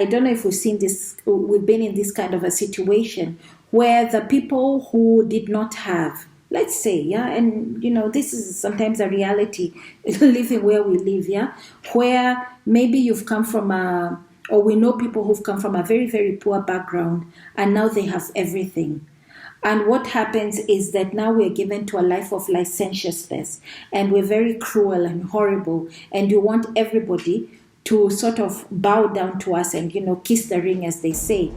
I don't know if we've been in this kind of a situation where the people who did not have, let's say, yeah, and this is sometimes a reality living where we live, yeah, where maybe you've come from or we know people who've come from a very, very poor background and now they have everything. And what happens is that now we're given to a life of licentiousness and we're very cruel and horrible, and you want everybody to sort of bow down to us and, kiss the ring, as they say.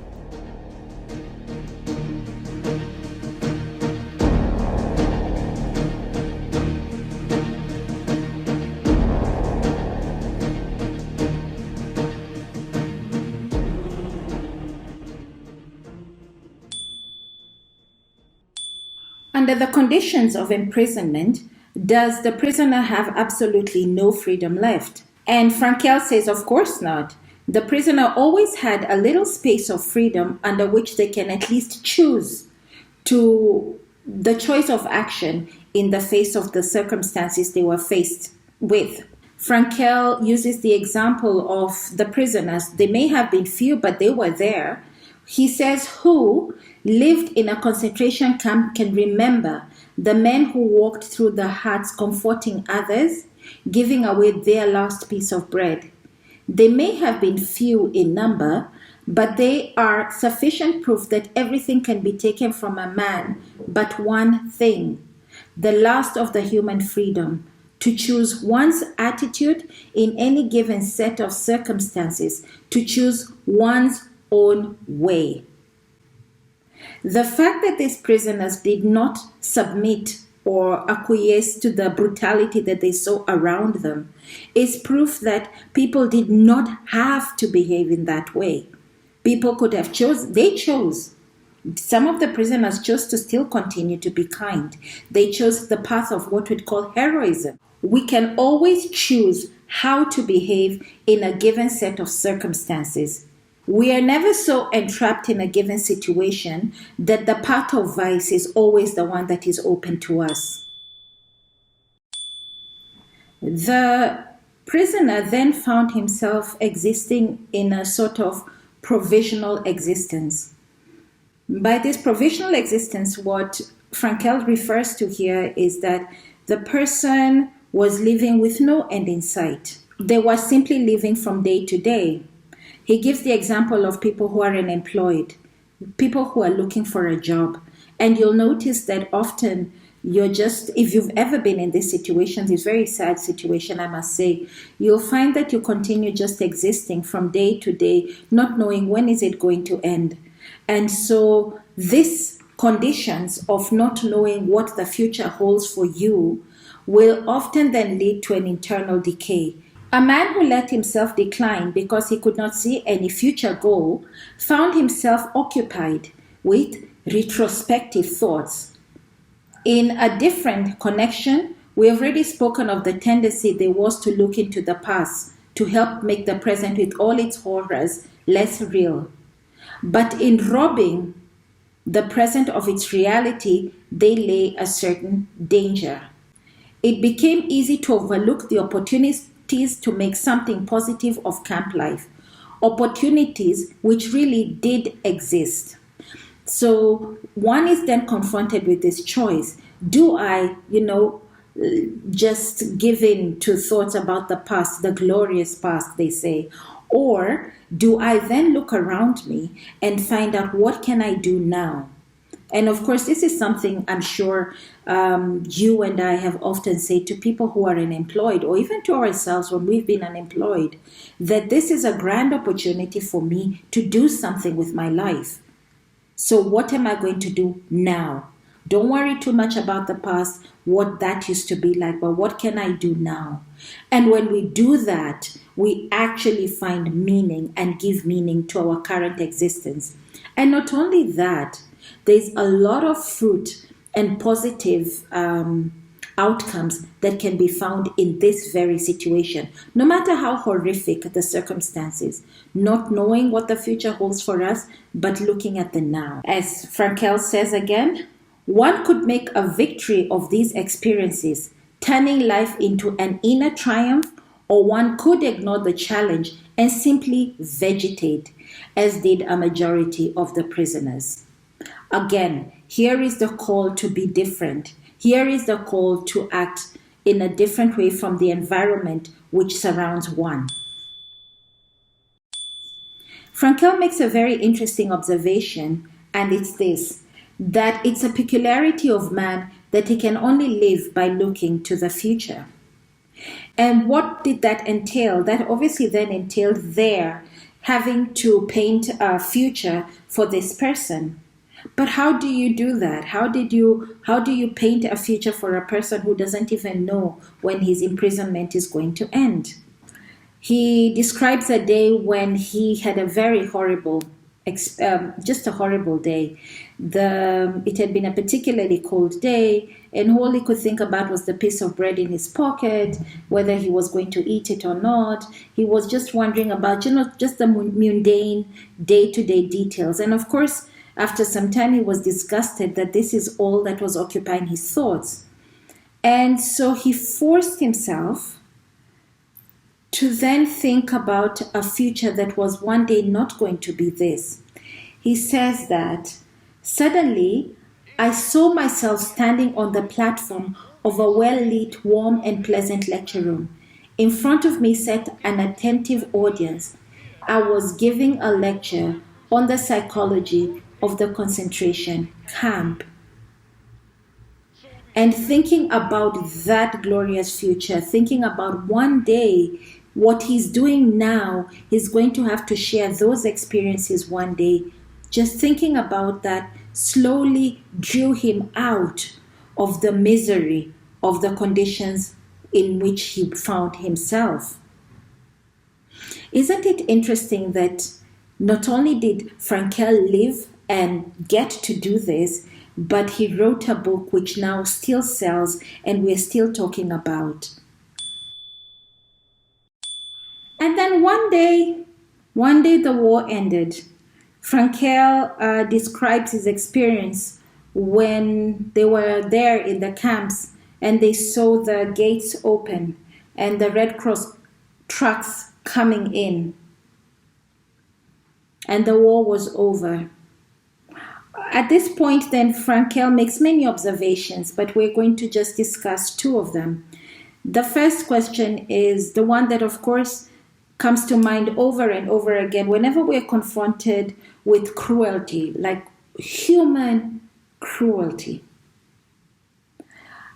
Under the conditions of imprisonment, does the prisoner have absolutely no freedom left? And Frankel says, of course not. The prisoner always had a little space of freedom under which they can at least choose to the choice of action in the face of the circumstances they were faced with. Frankel uses the example of the prisoners. They may have been few, but they were there. He says, who lived in a concentration camp can remember the men who walked through the huts comforting others, giving away their last piece of bread. They may have been few in number, but they are sufficient proof that everything can be taken from a man but one thing, the last of the human freedom, to choose one's attitude in any given set of circumstances, to choose one's own way. The fact that these prisoners did not submit or acquiesce to the brutality that they saw around them is proof that people did not have to behave in that way. People could have they chose. Some of the prisoners chose to still continue to be kind. They chose the path of what we'd call heroism. We can always choose how to behave in a given set of circumstances. We are never so entrapped in a given situation that the path of vice is always the one that is open to us. The prisoner then found himself existing in a sort of provisional existence. By this provisional existence, what Frankel refers to here is that the person was living with no end in sight. They were simply living from day to day. He gives the example of people who are unemployed, people who are looking for a job. And you'll notice that often if you've ever been in this situation, this very sad situation, I must say, you'll find that you continue just existing from day to day, not knowing when is it going to end. And so these conditions of not knowing what the future holds for you will often then lead to an internal decay. A man who let himself decline because he could not see any future goal found himself occupied with retrospective thoughts. In a different connection, we have already spoken of the tendency there was to look into the past to help make the present with all its horrors less real. But in robbing the present of its reality, they lay a certain danger. It became easy to overlook the opportunities to make something positive of camp life, opportunities which really did exist. So one is then confronted with this choice. Do I, just give in to thoughts about the past, the glorious past, they say, or do I then look around me and find out what can I do now? And of course, this is something I'm sure you and I have often said to people who are unemployed, or even to ourselves when we've been unemployed, that this is a grand opportunity for me to do something with my life. So what am I going to do now? Don't worry too much about the past, what that used to be like, but what can I do now? And when we do that, we actually find meaning and give meaning to our current existence. And not only that, there's a lot of fruit and positive outcomes that can be found in this very situation, no matter how horrific the circumstances, not knowing what the future holds for us, but looking at the now. As Frankel says again, one could make a victory of these experiences, turning life into an inner triumph, or one could ignore the challenge and simply vegetate, as did a majority of the prisoners. Again, here is the call to be different. Here is the call to act in a different way from the environment which surrounds one. Frankel makes a very interesting observation, and it's this, that it's a peculiarity of man that he can only live by looking to the future. And what did that entail? That obviously then entailed their having to paint a future for this person. But how do you do that? How do you paint a future for a person who doesn't even know when his imprisonment is going to end? He describes a day when he had a very horrible, just a horrible day. It had been a particularly cold day, and all he could think about was the piece of bread in his pocket, whether he was going to eat it or not. He was just wondering about, just the mundane day-to-day details. And of course, after some time, he was disgusted that this is all that was occupying his thoughts. And so he forced himself to then think about a future that was one day not going to be this. He says that, suddenly, I saw myself standing on the platform of a well-lit, warm and pleasant lecture room. In front of me sat an attentive audience. I was giving a lecture on the psychology of the concentration camp. And thinking about that glorious future, thinking about one day, what he's doing now, he's going to have to share those experiences one day. Just thinking about that slowly drew him out of the misery of the conditions in which he found himself. Isn't it interesting that not only did Frankel live and get to do this, but he wrote a book which now still sells and we're still talking about. And then one day the war ended. Frankel describes his experience when they were there in the camps and they saw the gates open and the Red Cross trucks coming in. And the war was over. At this point, then, Frankel makes many observations, but we're going to just discuss two of them. The first question is the one that, of course, comes to mind over and over again whenever we're confronted with cruelty, like human cruelty.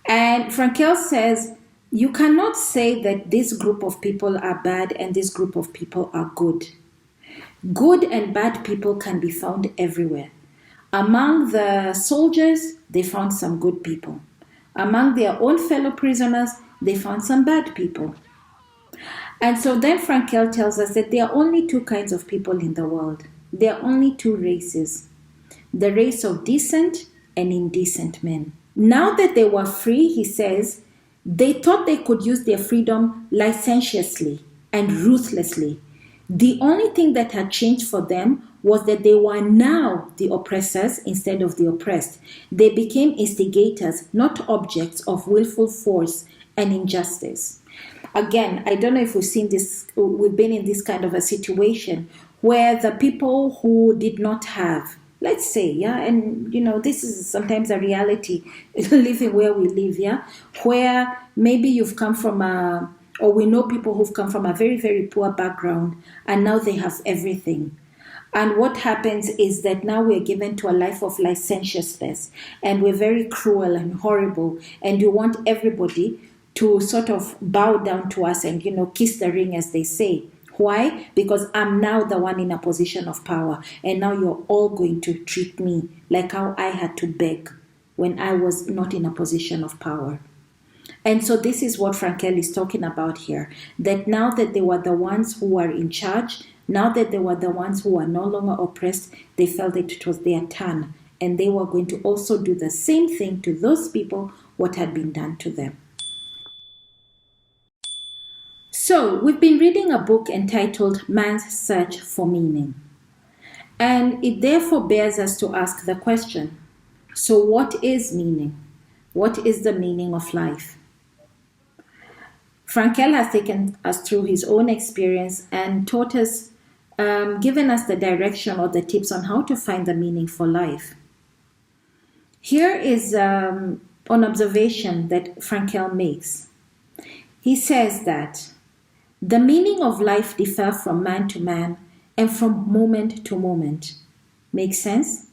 And Frankel says, you cannot say that this group of people are bad and this group of people are good. Good and bad people can be found everywhere. Among the soldiers, they found some good people. Among their own fellow prisoners, they found some bad people. And so then Frankel tells us that there are only two kinds of people in the world. There are only two races. The race of decent and indecent men. Now that they were free, he says, they thought they could use their freedom licentiously and ruthlessly. The only thing that had changed for them was that they were now the oppressors instead of the oppressed. They became instigators, not objects of willful force and injustice. Again, I don't know if we've been in this kind of a situation where the people who did not have, let's say, and this is sometimes a reality, living where we live, where maybe you've come from or we know people who've come from a very, very poor background and now they have everything. And what happens is that now we're given to a life of licentiousness and we're very cruel and horrible and you want everybody to sort of bow down to us and, kiss the ring, as they say. Why? Because I'm now the one in a position of power and now you're all going to treat me like how I had to beg when I was not in a position of power. And so this is what Frankel is talking about here, that now that they were the ones who were in charge, now that they were the ones who were no longer oppressed, they felt that it was their turn. And they were going to also do the same thing to those people, what had been done to them. So we've been reading a book entitled Man's Search for Meaning. And it therefore bears us to ask the question, so what is meaning? What is the meaning of life? Frankel has taken us through his own experience and taught us giving us the direction or the tips on how to find the meaning for life. Here is an observation that Frankel makes. He says that the meaning of life differs from man to man and from moment to moment. Makes sense?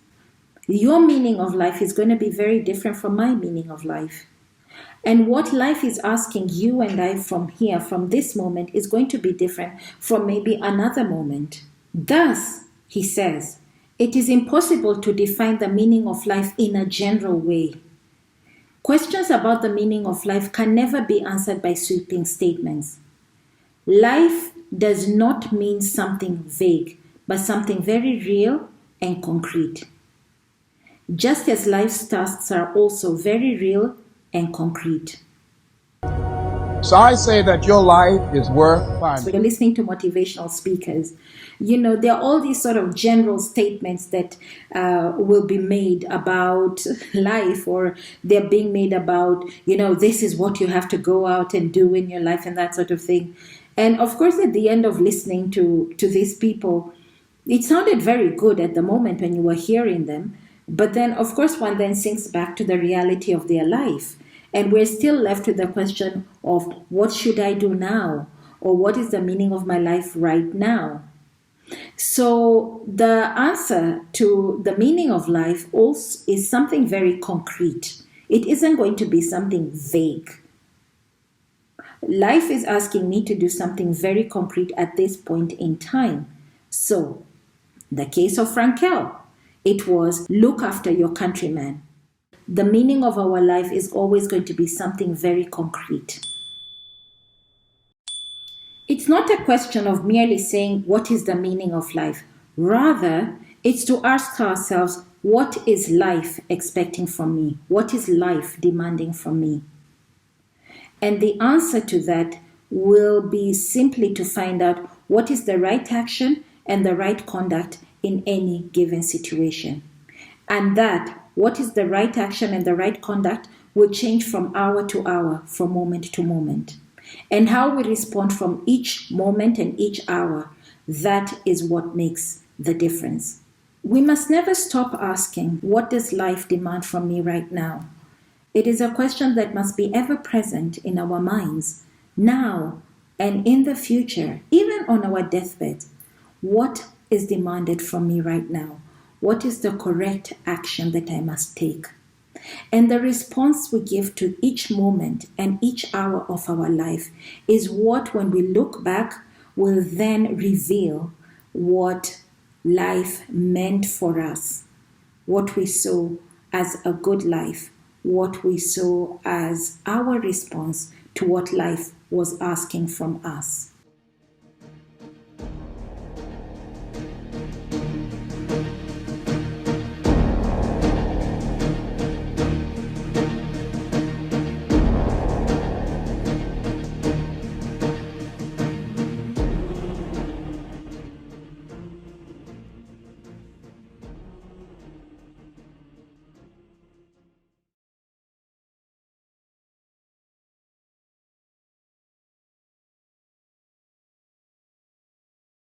Your meaning of life is going to be very different from my meaning of life. And what life is asking you and I from here, from this moment, is going to be different from maybe another moment. Thus, he says, it is impossible to define the meaning of life in a general way. Questions about the meaning of life can never be answered by sweeping statements. Life does not mean something vague, but something very real and concrete. Just as life's tasks are also very real and concrete. So I say that your life is worth finding. So you're listening to motivational speakers. There are all these sort of general statements that will be made about life, or they're being made about, this is what you have to go out and do in your life and that sort of thing. And of course, at the end of listening to these people, it sounded very good at the moment when you were hearing them. But then, of course, one then sinks back to the reality of their life. And we're still left with the question of what should I do now? Or what is the meaning of my life right now? So the answer to the meaning of life also is something very concrete. It isn't going to be something vague. Life is asking me to do something very concrete at this point in time. So, the case of Frankel, it was look after your countrymen. The meaning of our life is always going to be something very concrete. It's not a question of merely saying what is the meaning of life. Rather, it's to ask ourselves, what is life expecting from me? What is life demanding from me? And the answer to that will be simply to find out what is the right action and the right conduct in any given situation. And that what is the right action and the right conduct will change from hour to hour, from moment to moment. And how we respond from each moment and each hour, that is what makes the difference. We must never stop asking, what does life demand from me right now? It is a question that must be ever present in our minds, now and in the future, even on our deathbed. What is demanded from me right now? What is the correct action that I must take? And the response we give to each moment and each hour of our life is what, when we look back, will then reveal what life meant for us, what we saw as a good life, what we saw as our response to what life was asking from us.